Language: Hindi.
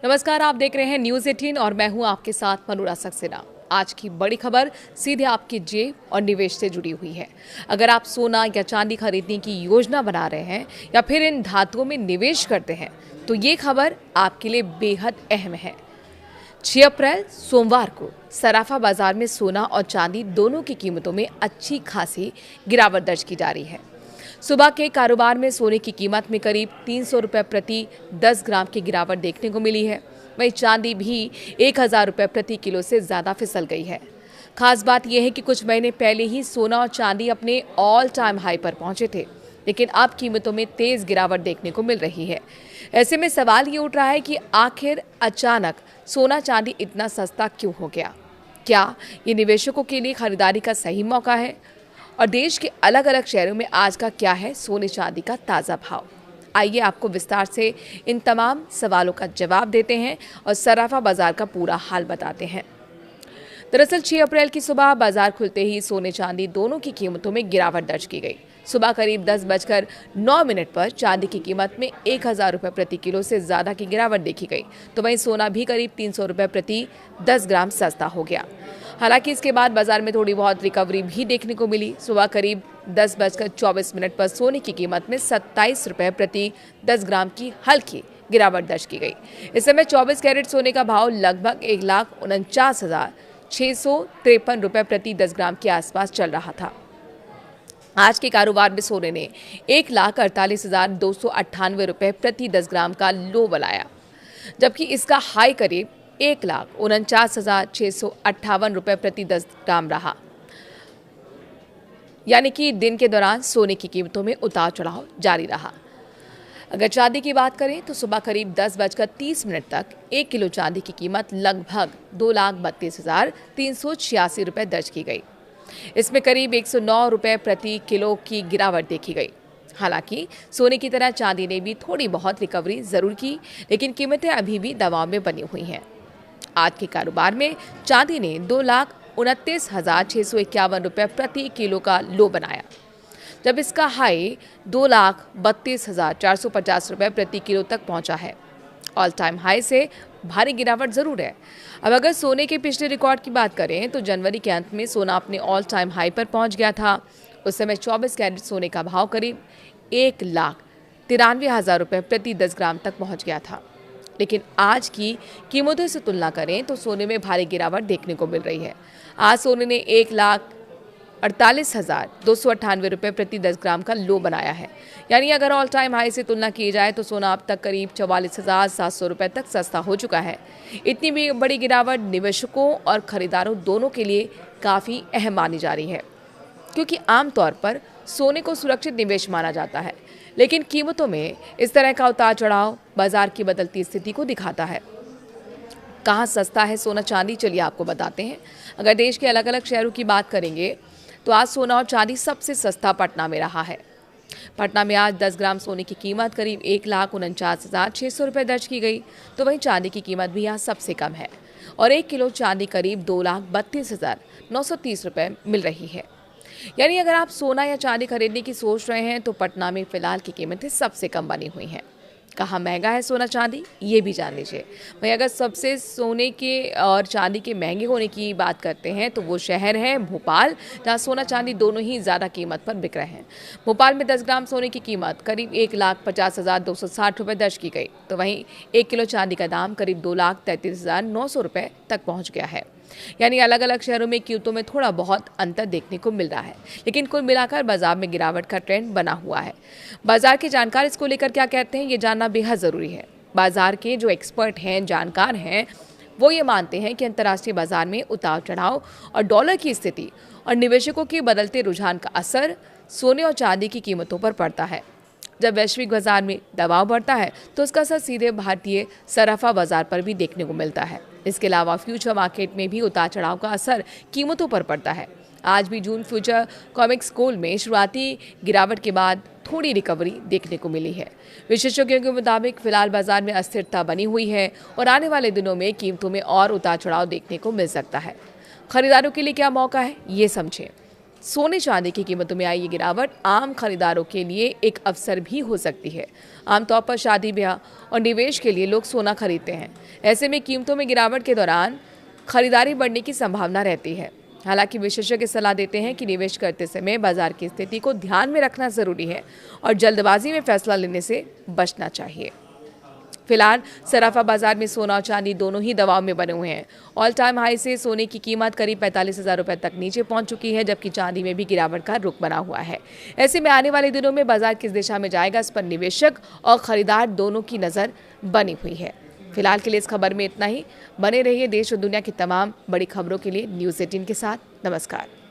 नमस्कार, आप देख रहे हैं न्यूज 18 और मैं हूं आपके साथ मनोरा सक्सेना। आज की बड़ी खबर सीधे आपकी जेब और निवेश से जुड़ी हुई है। अगर आप सोना या चांदी खरीदने की योजना बना रहे हैं या फिर इन धातुओं में निवेश करते हैं तो ये खबर आपके लिए बेहद अहम है। 6 अप्रैल सोमवार को सराफा बाजार में सोना और चांदी दोनों की कीमतों में अच्छी खासी गिरावट दर्ज की जा रही है। सुबह के कारोबार में सोने की कीमत में करीब 300 रुपये प्रति 10 ग्राम की गिरावट देखने को मिली है। वहीं चांदी भी 1000 रुपये प्रति किलो से ज्यादा फिसल गई है। खास बात यह है कि कुछ महीने पहले ही सोना और चांदी अपने ऑल टाइम हाई पर पहुंचे थे, लेकिन अब कीमतों में तेज गिरावट देखने को मिल रही है। ऐसे में सवाल ये उठ रहा है कि आखिर अचानक सोना चांदी इतना सस्ता क्यों हो गया? क्या ये निवेशकों के लिए खरीदारी का सही मौका है? और देश के अलग अलग शहरों में आज का क्या है सोने चांदी का ताज़ा भाव? आइए आपको विस्तार से इन तमाम सवालों का जवाब देते हैं और सराफा बाजार का पूरा हाल बताते हैं। दरअसल 6 अप्रैल की सुबह बाजार खुलते ही सोने चांदी दोनों की कीमतों में गिरावट दर्ज की गई। सुबह करीब 10:09 पर चांदी की कीमत में 1000 रुपये प्रति किलो से ज्यादा की गिरावट देखी गई, तो वहीं सोना भी करीब 300 रुपये प्रति 10 ग्राम सस्ता हो गया। हालांकि इसके बाद बाजार में थोड़ी बहुत रिकवरी भी देखने को मिली। सुबह करीब 10:24 पर सोने की कीमत में 27 रुपये प्रति 10 ग्राम की हल्की गिरावट दर्ज की गई। इस समय 24 कैरेट सोने का भाव लगभग 1,49,653 रुपये प्रति 10 ग्राम के आसपास चल रहा था। आज के कारोबार में सोने ने 1,48,298 रुपये प्रति 10 ग्राम का लो बनाया, जबकि इसका हाई करीब 1,49,658 रुपये प्रति 10 ग्राम रहा। यानी कि दिन के दौरान सोने की कीमतों में उतार चढ़ाव जारी रहा। अगर चांदी की बात करें तो सुबह करीब 10:30 तक 1 किलो चांदी की कीमत लगभग 2,32,386 रुपये दर्ज की गई। इसमें करीब 109 रुपये प्रति किलो की गिरावट देखी गई। हालांकि सोने की तरह चांदी ने भी थोड़ी बहुत रिकवरी जरूर की, लेकिन कीमतें अभी भी दबाव में बनी हुई हैं। आज के कारोबार में चांदी ने 2,29,651 रुपये प्रति किलो का लो बनाया, जब इसका हाई 2,32,450 रुपये प्रति किलो तक पहुंचा है। ऑल टाइम हाई से भारी गिरावट जरूर है। अब अगर सोने के पिछले रिकॉर्ड की बात करें तो जनवरी के अंत में सोना अपने ऑल टाइम हाई पर पहुंच गया था। उस समय 24 कैरेट सोने का भाव करीब 1,93,000 रुपये प्रति 10 ग्राम तक पहुंच गया था। लेकिन आज की कीमतों से तुलना करें तो सोने में भारी गिरावट देखने को मिल रही है। आज सोने ने 1,48,298 रुपये प्रति 10 ग्राम का लो बनाया है। यानी अगर ऑल टाइम हाई से तुलना की जाए तो सोना अब तक करीब 44,700 रुपये तक सस्ता हो चुका है। इतनी भी बड़ी गिरावट निवेशकों और खरीदारों दोनों के लिए काफ़ी अहम मानी जा रही है, क्योंकि आमतौर पर सोने को सुरक्षित निवेश माना जाता है, लेकिन कीमतों में इस तरह का उतार चढ़ाव बाजार की बदलती स्थिति को दिखाता है। कहाँ सस्ता है सोना चांदी, चलिए आपको बताते हैं। अगर देश के अलग अलग शहरों की बात करेंगे तो आज सोना और चांदी सबसे सस्ता पटना में रहा है। पटना में आज 10 ग्राम सोने की कीमत करीब 1,49,600 रुपये दर्ज की गई, तो वहीं चांदी की कीमत भी यहाँ सबसे कम है और 1 किलो चांदी करीब 2,32,930 रुपये मिल रही है। यानी अगर आप सोना या चांदी खरीदने की सोच रहे हैं तो पटना में फिलहाल की कीमतें सबसे कम बनी हुई हैं। कहाँ महंगा है सोना चांदी, ये भी जान लीजिए। भाई अगर सबसे सोने के और चांदी के महंगे होने की बात करते हैं तो वो शहर है भोपाल, जहाँ सोना चांदी दोनों ही ज़्यादा कीमत पर बिक रहे हैं। भोपाल में 10 ग्राम सोने की कीमत करीब 1,50,260 रुपये दर्ज की गई, तो वहीं 1 किलो चांदी का दाम करीब 2,33,900 रुपये तक पहुँच गया है। यानी अलग अलग शहरों में कीमतों में थोड़ा बहुत अंतर देखने को मिल रहा है, लेकिन कुल मिलाकर बाजार में गिरावट का ट्रेंड बना हुआ है। बाजार के जानकार इसको लेकर क्या कहते हैं, ये जानना बेहद जरूरी है। बाजार के जो एक्सपर्ट हैं, जानकार हैं, वो ये मानते हैं कि अंतर्राष्ट्रीय बाजार में उतार चढ़ाव और डॉलर की स्थिति और निवेशकों के बदलते रुझान का असर सोने और चांदी की कीमतों पर पड़ता है। जब वैश्विक बाजार में दबाव बढ़ता है तो उसका असर सीधे भारतीय सराफा बाजार पर भी देखने को मिलता है। इसके अलावा फ्यूचर मार्केट में भी उतार चढ़ाव का असर कीमतों पर पड़ता है। आज भी जून फ्यूचर कॉमिक्स गोल्ड में शुरुआती गिरावट के बाद थोड़ी रिकवरी देखने को मिली है। विशेषज्ञों के मुताबिक फिलहाल बाजार में अस्थिरता बनी हुई है और आने वाले दिनों में कीमतों में और उतार चढ़ाव देखने को मिल सकता है। खरीदारों के लिए क्या मौका है, ये समझें। सोने चांदी की कीमतों में आई ये गिरावट आम खरीदारों के लिए एक अवसर भी हो सकती है। आमतौर पर शादी ब्याह और निवेश के लिए लोग सोना खरीदते हैं। ऐसे में कीमतों में गिरावट के दौरान खरीदारी बढ़ने की संभावना रहती है। हालांकि विशेषज्ञ सलाह देते हैं कि निवेश करते समय बाजार की स्थिति को ध्यान में रखना जरूरी है और जल्दबाजी में फैसला लेने से बचना चाहिए। फिलहाल सराफा बाजार में सोना और चांदी दोनों ही दबाव में बने हुए हैं। ऑल टाइम हाई से सोने की कीमत करीब 45,000 रुपए तक नीचे पहुंच चुकी है, जबकि चांदी में भी गिरावट का रुख बना हुआ है। ऐसे में आने वाले दिनों में बाजार किस दिशा में जाएगा, इस पर निवेशक और खरीदार दोनों की नजर बनी हुई है। फिलहाल के लिए इस खबर में इतना ही। बने रहिए देश और दुनिया की तमाम बड़ी खबरों के लिए न्यूज़ 18 के साथ। नमस्कार।